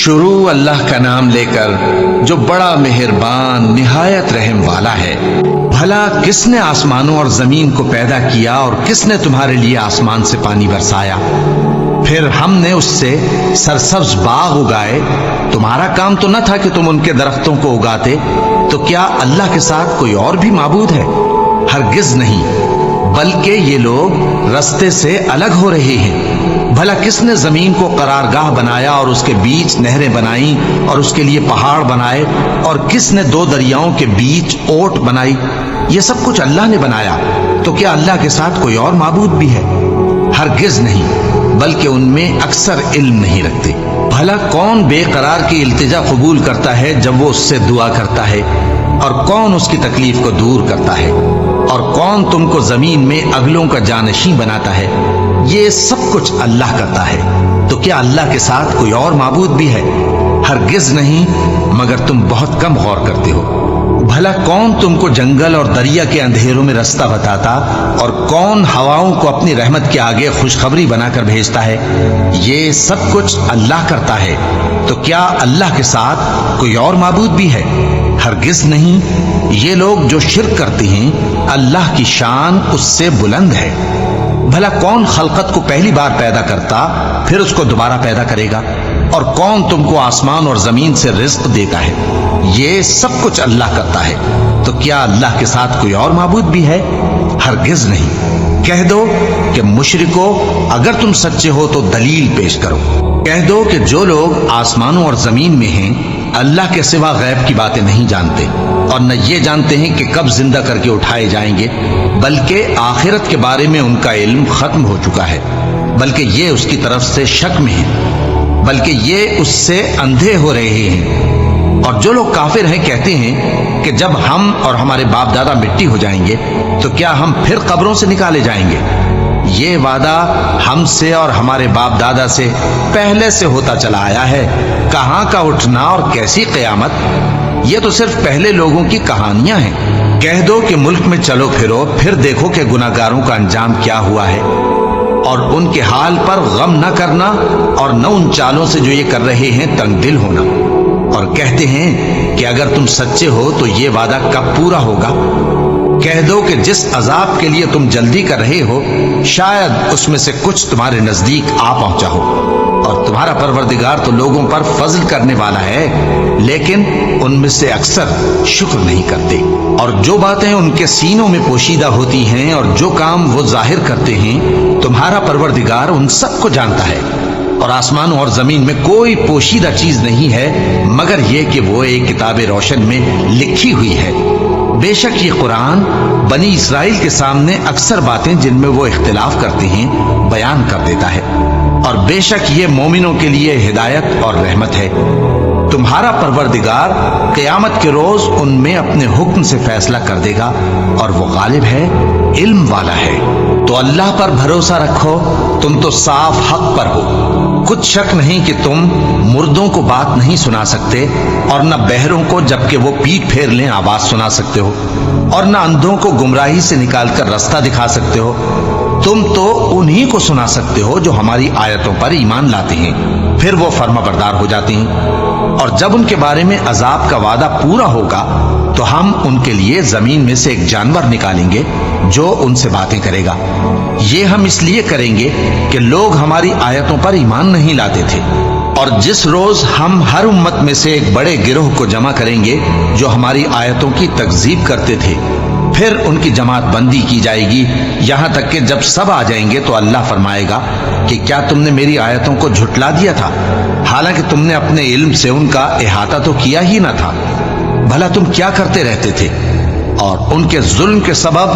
شروع اللہ کا نام لے کر جو بڑا مہربان نہایت رحم والا ہے۔ بھلا کس نے آسمانوں اور زمین کو پیدا کیا اور کس نے تمہارے لیے آسمان سے پانی برسایا؟ پھر ہم نے اس سے سرسبز باغ اگائے۔ تمہارا کام تو نہ تھا کہ تم ان کے درختوں کو اگاتے؟ تو کیا اللہ کے ساتھ کوئی اور بھی معبود ہے؟ ہرگز نہیں، بلکہ یہ لوگ رستے سے الگ ہو رہے ہیں۔ بھلا کس نے زمین کو قرارگاہ بنایا اور اس کے بیچ نہریں بنائیں اور اس کے لیے پہاڑ بنائے، اور کس نے دو دریاؤں کے بیچ اوٹ بنائی؟ یہ سب کچھ اللہ نے بنایا۔ تو کیا اللہ کے ساتھ کوئی اور معبود بھی ہے؟ ہرگز نہیں، بلکہ ان میں اکثر علم نہیں رکھتے۔ بھلا کون بے قرار کی التجا قبول کرتا ہے جب وہ اس سے دعا کرتا ہے؟ اور کون اس کی تکلیف کو دور کرتا ہے؟ اور کون تم کو زمین میں اگلوں کا جانشین بناتا ہے؟ یہ سب کچھ اللہ کرتا ہے۔ تو کیا اللہ کے ساتھ کوئی اور معبود بھی ہے؟ ہرگز نہیں، مگر تم بہت کم غور کرتے ہو۔ بھلا کون تم کو جنگل اور دریا کے اندھیروں میں رستہ بتاتا، اور کون ہواؤں کو اپنی رحمت کے آگے خوشخبری بنا کر بھیجتا ہے؟ یہ سب کچھ اللہ کرتا ہے۔ تو کیا اللہ کے ساتھ کوئی اور معبود بھی ہے؟ ہرگز نہیں۔ یہ لوگ جو شرک کرتے ہیں، اللہ کی شان اس سے بلند ہے۔ بھلا کون خلقت کو پہلی بار پیدا کرتا پھر اس کو دوبارہ پیدا کرے گا؟ اور کون تم کو آسمان اور زمین سے رزق دیتا ہے؟ یہ سب کچھ اللہ کرتا ہے۔ تو کیا اللہ کے ساتھ کوئی اور معبود بھی ہے؟ ہرگز نہیں۔ کہہ دو کہ مشرکو، اگر تم سچے ہو تو دلیل پیش کرو۔ کہہ دو کہ جو لوگ آسمانوں اور زمین میں ہیں اللہ کے سوا غیب کی باتیں نہیں جانتے، اور نہ یہ جانتے ہیں کہ کب زندہ کر کے اٹھائے جائیں گے، بلکہ آخرت کے بارے میں ان کا علم ختم ہو چکا ہے، بلکہ یہ اس کی طرف سے شک میں ہیں، بلکہ یہ اس سے اندھے ہو رہے ہیں۔ اور جو لوگ کافر ہیں کہتے ہیں کہ جب ہم اور ہمارے باپ دادا مٹی ہو جائیں گے تو کیا ہم پھر قبروں سے نکالے جائیں گے؟ یہ وعدہ ہم سے اور ہمارے باپ دادا سے پہلے سے ہوتا چلا آیا ہے۔ کہاں کا اٹھنا اور کیسی قیامت؟ یہ تو صرف پہلے لوگوں کی کہانیاں ہیں۔ کہہ دو کہ ملک میں چلو پھرو، پھر دیکھو کہ گناہگاروں کا انجام کیا ہوا ہے، اور ان کے حال پر غم نہ کرنا، اور نہ ان چالوں سے جو یہ کر رہے ہیں تنگ دل ہونا۔ اور کہتے ہیں کہ اگر تم سچے ہو تو یہ وعدہ کب پورا ہوگا؟ کہہ دو کہ جس عذاب کے لیے تم جلدی کر رہے ہو شاید اس میں سے کچھ تمہارے نزدیک آ پہنچا ہو، اور تمہارا پروردگار تو لوگوں پر فضل کرنے والا ہے، لیکن ان میں سے اکثر شکر نہیں کرتے۔ اور جو باتیں ان کے سینوں میں پوشیدہ ہوتی ہیں اور جو کام وہ ظاہر کرتے ہیں، تمہارا پروردگار ان سب کو جانتا ہے۔ اور آسمانوں اور زمین میں کوئی پوشیدہ چیز نہیں ہے مگر یہ کہ وہ ایک کتاب روشن میں لکھی ہوئی ہے۔ بے شک یہ قرآن بنی اسرائیل کے سامنے اکثر باتیں جن میں وہ اختلاف کرتے ہیں بیان کر دیتا ہے، اور بے شک یہ مومنوں کے لیے ہدایت اور رحمت ہے۔ تمہارا پروردگار قیامت کے روز ان میں اپنے حکم سے فیصلہ کر دے گا، اور وہ غالب ہے، علم والا ہے۔ تو اللہ پر بھروسہ رکھو، تم تو صاف حق پر ہو۔ کچھ شک نہیں کہ تم مردوں کو بات نہیں سنا سکتے، اور نہ بہروں کو جبکہ وہ پیٹ پھیر لیں آواز سنا سکتے ہو، اور نہ اندھوں کو گمراہی سے نکال کر رستہ دکھا سکتے ہو۔ تم تو انہی کو سنا سکتے ہو جو ہماری آیتوں پر ایمان لاتے ہیں، پھر وہ فرما بردار ہو جاتے ہیں۔ اور جب ان کے بارے میں عذاب کا وعدہ پورا ہوگا تو ہم ان کے لیے زمین میں سے ایک جانور نکالیں گے جو ان سے باتیں کرے گا۔ یہ ہم اس لیے کریں گے کہ لوگ ہماری آیتوں پر ایمان نہیں لاتے تھے۔ اور جس روز ہم ہر امت میں سے ایک بڑے گروہ کو جمع کریں گے جو ہماری آیتوں کی تکذیب کرتے تھے، پھر ان کی جماعت بندی کی جائے گی، یہاں تک کہ جب سب آ جائیں گے تو اللہ فرمائے گا کہ کیا تم نے میری آیتوں کو جھٹلا دیا تھا، حالانکہ تم نے اپنے علم سے ان کا احاطہ تو کیا ہی نہ تھا؟ بھلا تم کیا کرتے رہتے تھے؟ اور ان کے ظلم کے سبب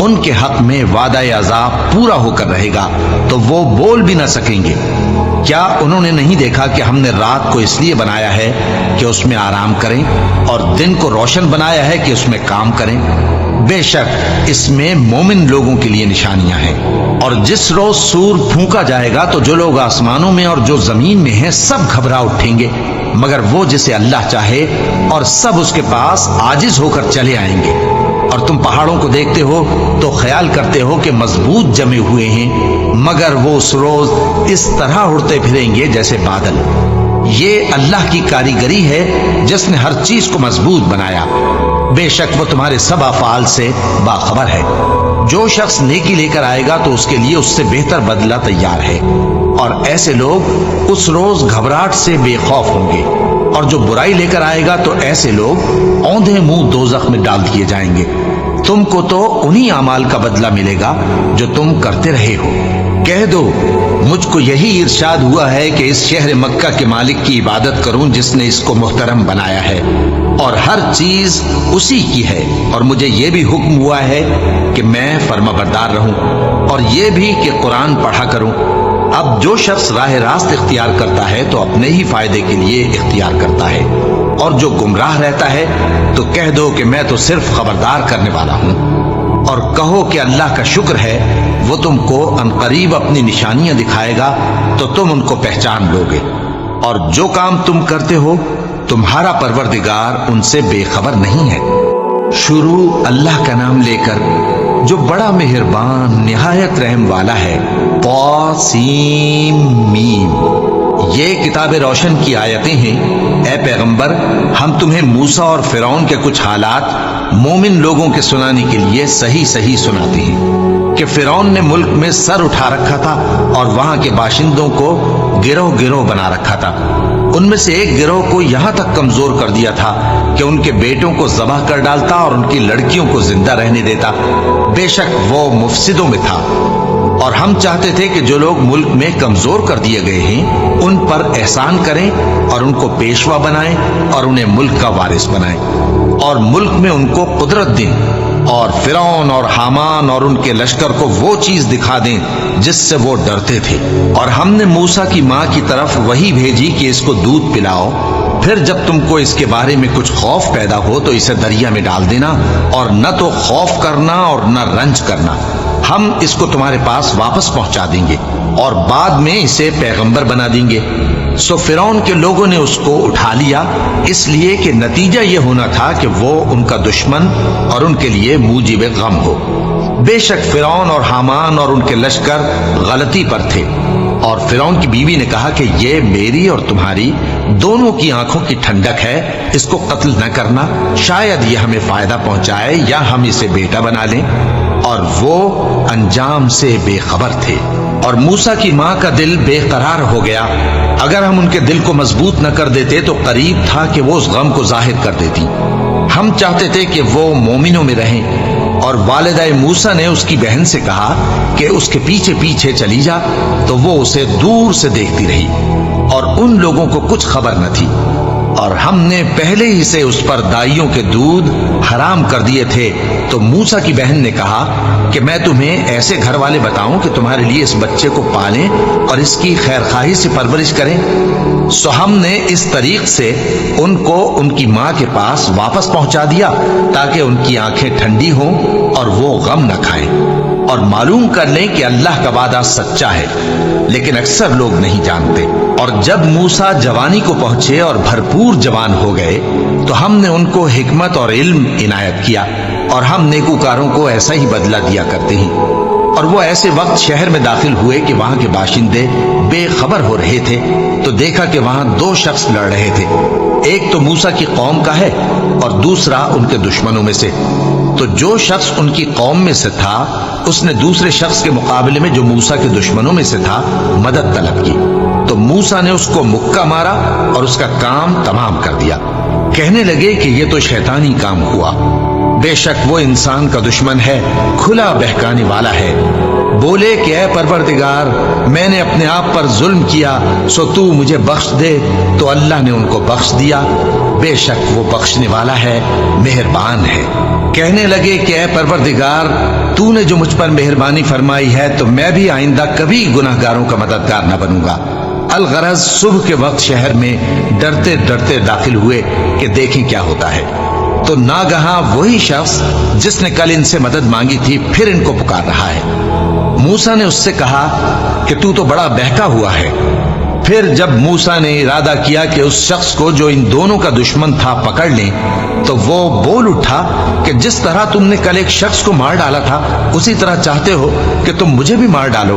ان کے حق میں وعدہ عذاب پورا ہو کر رہے گا تو وہ بول بھی نہ سکیں گے۔ کیا انہوں نے نہیں دیکھا کہ ہم نے رات کو اس لیے بنایا ہے کہ اس میں آرام کریں، اور دن کو روشن بنایا ہے کہ اس میں کام کریں؟ بے شک اس میں مومن لوگوں کے لیے نشانیاں ہیں۔ اور جس روز سور پھونکا جائے گا تو جو لوگ آسمانوں میں اور جو زمین میں ہیں سب گھبرا اٹھیں گے، مگر وہ جسے اللہ چاہے، اور سب اس کے پاس عاجز ہو کر چلے آئیں گے۔ اور تم پہاڑوں کو دیکھتے ہو تو خیال کرتے ہو کہ مضبوط جمے ہوئے ہیں، مگر وہ اس روز اس طرح اڑتے پھریں گے جیسے بادل۔ یہ اللہ کی کاریگری ہے جس نے ہر چیز کو مضبوط بنایا، بے شک وہ تمہارے سب افعال سے باخبر ہے۔ جو شخص نیکی لے کر آئے گا تو اس کے لیے اس سے بہتر بدلہ تیار ہے، اور ایسے لوگ اس روز گھبراہٹ سے بے خوف ہوں گے، اور جو برائی لے کر آئے گا تو ایسے لوگ اوندھے منہ دوزخ میں ڈال دیے جائیں گے۔ تم کو تو انہی اعمال کا بدلہ ملے گا جو تم کرتے رہے ہو۔ کہہ دو مجھ کو یہی ارشاد ہوا ہے کہ اس شہر مکہ کے مالک کی عبادت کروں جس نے اس کو محترم بنایا ہے، اور ہر چیز اسی کی ہے، اور مجھے یہ بھی حکم ہوا ہے کہ میں فرما بردار رہوں، اور یہ بھی کہ قرآن پڑھا کروں۔ اب جو شخص راہ راست اختیار کرتا ہے تو اپنے ہی فائدے کے لیے اختیار کرتا ہے، اور جو گمراہ رہتا ہے تو کہہ دو کہ میں تو صرف خبردار کرنے والا ہوں، اور کہو کہ اللہ کا شکر ہے وہ تم کو عنقریب اپنی نشانیاں دکھائے گا تو تم ان کو پہچان لو گے، اور جو کام تم کرتے ہو تمہارا پروردگار ان سے بے خبر نہیں ہے۔ شروع اللہ کا نام لے کر جو بڑا مہربان نہایت رحم والا ہے۔ طاسیم میم، یہ کتاب روشن کی آیتیں ہیں۔ اے پیغمبر، ہم تمہیں موسیٰ اور فرعون کے کچھ حالات مومن لوگوں کے سنانے کے لیے صحیح صحیح سناتے ہیں کہ فرعون نے ملک میں سر اٹھا رکھا تھا اور وہاں کے باشندوں کو گروہ گروہ بنا رکھا تھا۔ ان میں سے ایک گروہ کو یہاں تک کمزور کر دیا تھا کہ ان کے بیٹوں کو ذبح کر ڈالتا اور ان کی لڑکیوں کو زندہ رہنے دیتا۔ بے شک وہ مفسدوں میں تھا، اور ہم چاہتے تھے کہ جو لوگ ملک میں کمزور کر دیے گئے ہیں ان پر احسان کریں اور ان کو پیشوا بنائیں اور انہیں ملک کا وارث بنائیں، اور ملک میں ان کو قدرت دیں، اور فرعون اور حامان اور ان کے لشکر کو وہ چیز دکھا دیں جس سے وہ ڈرتے تھے۔ اور ہم نے موسیٰ کی ماں کی طرف وحی بھیجی کہ اس کو دودھ پلاؤ، پھر جب تم کو اس کے بارے میں کچھ خوف پیدا ہو تو اسے دریا میں ڈال دینا، اور نہ تو خوف کرنا اور نہ رنج کرنا، ہم اس کو تمہارے پاس واپس پہنچا دیں گے اور بعد میں اسے پیغمبر بنا دیں گے۔ سو فرعون کے لوگوں نے اس کو اٹھا لیا، اس لیے کہ نتیجہ یہ ہونا تھا کہ وہ ان کا دشمن اور ان کے لیے موجب غم ہو۔ بے شک فرعون اور حامان اور ان کے لشکر غلطی پر تھے، اور فرعون کی بیوی نے کہا کہ یہ میری اور تمہاری دونوں کی آنکھوں کی ٹھنڈک ہے، اس کو قتل نہ کرنا، شاید یہ ہمیں فائدہ پہنچائے یا ہم اسے بیٹا بنا لیں، اور وہ انجام سے بے خبر تھے۔ اور موسیٰ کی ماں کا دل بے قرار ہو گیا، اگر ہم ان کے دل کو مضبوط نہ کر دیتے تو قریب تھا کہ وہ اس غم کو ظاہر کر دیتی۔ ہم چاہتے تھے کہ وہ مومنوں میں رہیں، اور والدہ موسیٰ نے اس کی بہن سے کہا کہ اس کے پیچھے پیچھے چلی جا، تو وہ اسے دور سے دیکھتی رہی، اور ان لوگوں کو کچھ خبر نہ تھی، اور ہم نے پہلے ہی سے اس پر دائیوں کے دودھ حرام کر دیے تھے۔ تو موسیٰ کی بہن نے کہا کہ میں تمہیں ایسے گھر والے بتاؤں کہ تمہارے لیے اس بچے کو پالیں اور اس کی خیر خواہی سے پرورش کریں۔ سو ہم نے اس طریق سے ان کو ان کی ماں کے پاس واپس پہنچا دیا تاکہ ان کی آنکھیں ٹھنڈی ہوں اور وہ غم نہ کھائیں، اور معلوم کر لیں کہ اللہ کا وعدہ سچا ہے، لیکن اکثر لوگ نہیں جانتے۔ اور جب موسیٰ جوانی کو پہنچے اور بھرپور جوان ہو گئے تو ہم نے ان کو حکمت اور علم عنایت کیا، اور ہم نیکوکاروں کو ایسا ہی بدلہ دیا کرتے ہیں۔ اور وہ ایسے وقت شہر میں داخل ہوئے کہ وہاں کے باشندے بے خبر ہو رہے تھے، تو دیکھا کہ وہاں دو شخص لڑ رہے تھے، ایک تو موسیٰ کی قوم کا ہے اور دوسرا ان کے دشمنوں میں سے۔ تو جو شخص ان کی قوم میں سے تھا اس نے دوسرے شخص کے مقابلے میں جو موسیٰ کے دشمنوں میں سے تھا مدد طلب کی، تو موسیٰ نے اس کو مکہ مارا اور اس کا کام تمام کر دیا۔ کہنے لگے کہ یہ تو شیطانی کام ہوا، بے شک وہ انسان کا دشمن ہے، کھلا بہکانے والا ہے۔ بولے کہ اے پروردگار، میں نے اپنے آپ پر ظلم کیا، سو تو مجھے بخش دے، تو اللہ نے ان کو بخش دیا، بے شک وہ بخشنے والا ہے، مہربان ہے۔ کہنے لگے کہ اے پروردگار، تو نے جو مجھ پر مہربانی فرمائی ہے تو میں بھی آئندہ کبھی گناہ گاروں کا مددگار نہ بنوں گا۔ الغرض صبح کے وقت شہر میں ڈرتے ڈرتے داخل ہوئے کہ دیکھیں کیا ہوتا ہے، تو ناگہاں وہی شخص جس نے کل ان سے مدد مانگی تھی پھر ان کو پکار رہا ہے۔ موسیٰ نے اس سے کہا کہ تو بڑا بہکا ہوا ہے۔ پھر جب موسیٰ نے ارادہ کیا کہ اس شخص کو جو ان دونوں کا دشمن تھا پکڑ لیں، تو وہ بول اٹھا کہ جس طرح تم نے کل ایک شخص کو مار ڈالا تھا اسی طرح چاہتے ہو کہ تم مجھے بھی مار ڈالو۔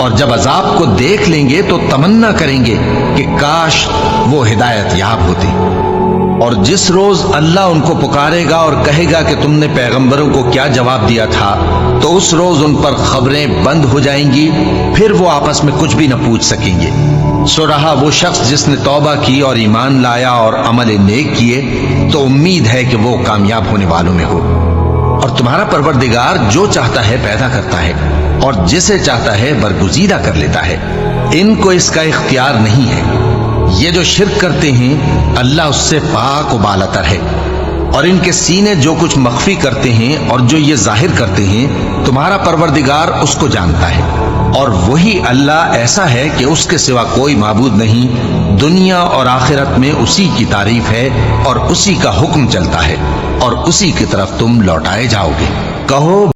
اور جب عذاب کو دیکھ لیں گے تو تمنا کریں گے کہ کاش وہ ہدایت یاب ہوتے۔ اور جس روز اللہ ان کو پکارے گا اور کہے گا کہ تم نے پیغمبروں کو کیا جواب دیا تھا، تو اس روز ان پر خبریں بند ہو جائیں گی، پھر وہ آپس میں کچھ بھی نہ پوچھ سکیں گے۔ سو رہا وہ شخص جس نے توبہ کی اور ایمان لایا اور عمل نیک کیے، تو امید ہے کہ وہ کامیاب ہونے والوں میں ہو۔ اور تمہارا پروردگار جو چاہتا ہے پیدا کرتا ہے اور جسے چاہتا ہے برگزیدہ کر لیتا ہے، ان کو اس کا اختیار نہیں ہے۔ یہ جو شرک کرتے ہیں اللہ اس سے پاک و بالاتر ہے، اور ان کے سینے جو کچھ مخفی کرتے ہیں اور جو یہ ظاہر کرتے ہیں تمہارا پروردگار اس کو جانتا ہے۔ اور وہی اللہ ایسا ہے کہ اس کے سوا کوئی معبود نہیں، دنیا اور آخرت میں اسی کی تعریف ہے اور اسی کا حکم چلتا ہے، اور اسی کی طرف تم لوٹائے جاؤ گے۔ کہو